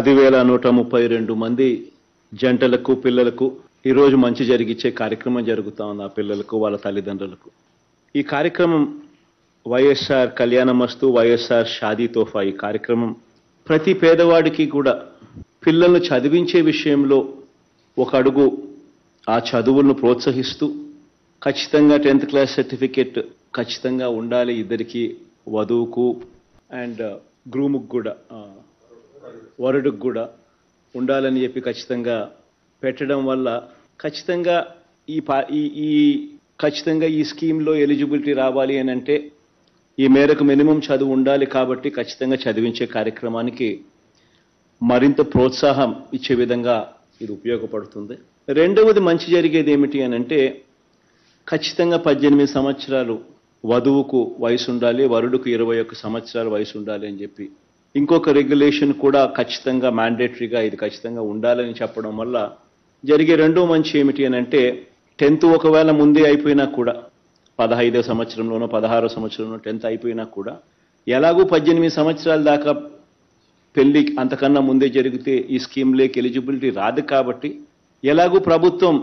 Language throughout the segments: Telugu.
10,132 మంది జంటలకు పిల్లలకు ఈరోజు మంచి జరిగిచ్చే కార్యక్రమం జరుగుతా ఉంది. ఆ పిల్లలకు వాళ్ళ తల్లిదండ్రులకు ఈ కార్యక్రమం వైఎస్ఆర్ కళ్యాణమస్తు వైఎస్ఆర్ షాదీ తోఫా ఈ కార్యక్రమం ప్రతి పేదవాడికి కూడా పిల్లలను చదివించే విషయంలో ఒక అడుగు ఆ చదువులను ప్రోత్సహిస్తూ ఖచ్చితంగా 10th క్లాస్ సర్టిఫికేట్ ఖచ్చితంగా ఉండాలి ఇద్దరికి, వధువుకు అండ్ గ్రూముకు కూడా వరుడుకు కూడా ఉండాలని చెప్పి ఖచ్చితంగా పెట్టడం వల్ల ఖచ్చితంగా ఖచ్చితంగా ఈ స్కీమ్లో ఎలిజిబిలిటీ రావాలి అని అంటే ఈ మేరకు మినిమం చదువు ఉండాలి. కాబట్టి ఖచ్చితంగా చదివించే కార్యక్రమానికి మరింత ప్రోత్సాహం ఇచ్చే విధంగా ఇది ఉపయోగపడుతుంది. రెండవది మంచి జరిగేది ఏమిటి అని అంటే ఖచ్చితంగా 18 సంవత్సరాలు వధువుకు వయసు ఉండాలి, వరుడుకు 21 సంవత్సరాల వయసు ఉండాలి అని చెప్పి ఇంకొక రెగ్యులేషన్ కూడా ఖచ్చితంగా మ్యాండేటరీగా ఇది ఖచ్చితంగా ఉండాలని చెప్పడం వల్ల జరిగే రెండో మంచి ఏమిటి అని అంటే 10th ఒకవేళ ముందే అయిపోయినా కూడా 15వ సంవత్సరంలోనో 16వ సంవత్సరంలో 10th అయిపోయినా కూడా ఎలాగూ 18 సంవత్సరాల దాకా పెళ్లి అంతకన్నా ముందే జరిగితే ఈ స్కీమ్లోకి ఎలిజిబిలిటీ రాదు. కాబట్టి ఎలాగూ ప్రభుత్వం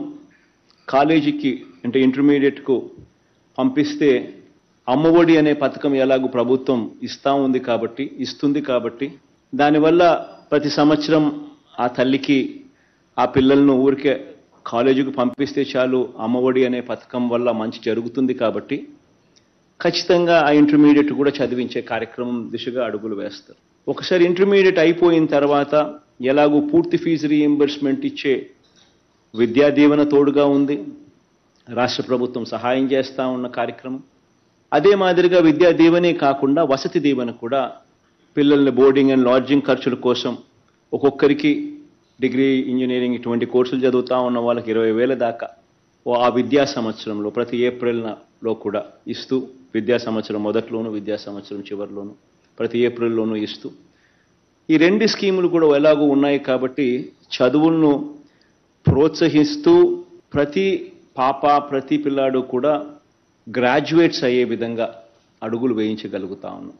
కాలేజీకి అంటే ఇంటర్మీడియట్కు పంపిస్తే అమ్మఒడి అనే పథకం ఎలాగూ ప్రభుత్వం ఇస్తుంది కాబట్టి దానివల్ల ప్రతి సంవత్సరం ఆ తల్లికి ఆ పిల్లలను ఊరికే కాలేజీకి పంపిస్తే చాలు, అమ్మఒడి అనే పథకం వల్ల మంచి జరుగుతుంది. కాబట్టి ఖచ్చితంగా ఆ ఇంటర్మీడియట్ కూడా చదివించే కార్యక్రమం దిశగా అడుగులు వేస్తారు. ఒకసారి ఇంటర్మీడియట్ అయిపోయిన తర్వాత ఎలాగూ పూర్తి ఫీజు రీయింబర్స్మెంట్ ఇచ్చే విద్యా దీవెన తోడుగా ఉంది, రాష్ట్ర ప్రభుత్వం సహాయం చేస్తూ ఉన్న కార్యక్రమం. అదే మాదిరిగా విద్యా దీవెనే కాకుండా వసతి దీవెన కూడా పిల్లల్ని బోర్డింగ్ అండ్ లాడ్జింగ్ ఖర్చుల కోసం ఒక్కొక్కరికి డిగ్రీ ఇంజనీరింగ్ ఇటువంటి కోర్సులు చదువుతూ ఉన్న వాళ్ళకి 20,000 దాకా ఆ విద్యా సంవత్సరంలో ప్రతి ఏప్రిల్లో కూడా ఇస్తూ, విద్యా సంవత్సరం మొదట్లోనూ విద్యా సంవత్సరం చివరిలోనూ ప్రతి ఏప్రిల్లోనూ ఇస్తూ ఈ రెండు స్కీములు కూడా ఎలాగూ ఉన్నాయి. కాబట్టి చదువులను ప్రోత్సహిస్తూ ప్రతి పాప ప్రతి పిల్లాడు కూడా గ్రాడ్యుయేట్స్ అయ్యే విధంగా అడుగులు వేయించగలుగుతా ఉన్నాం.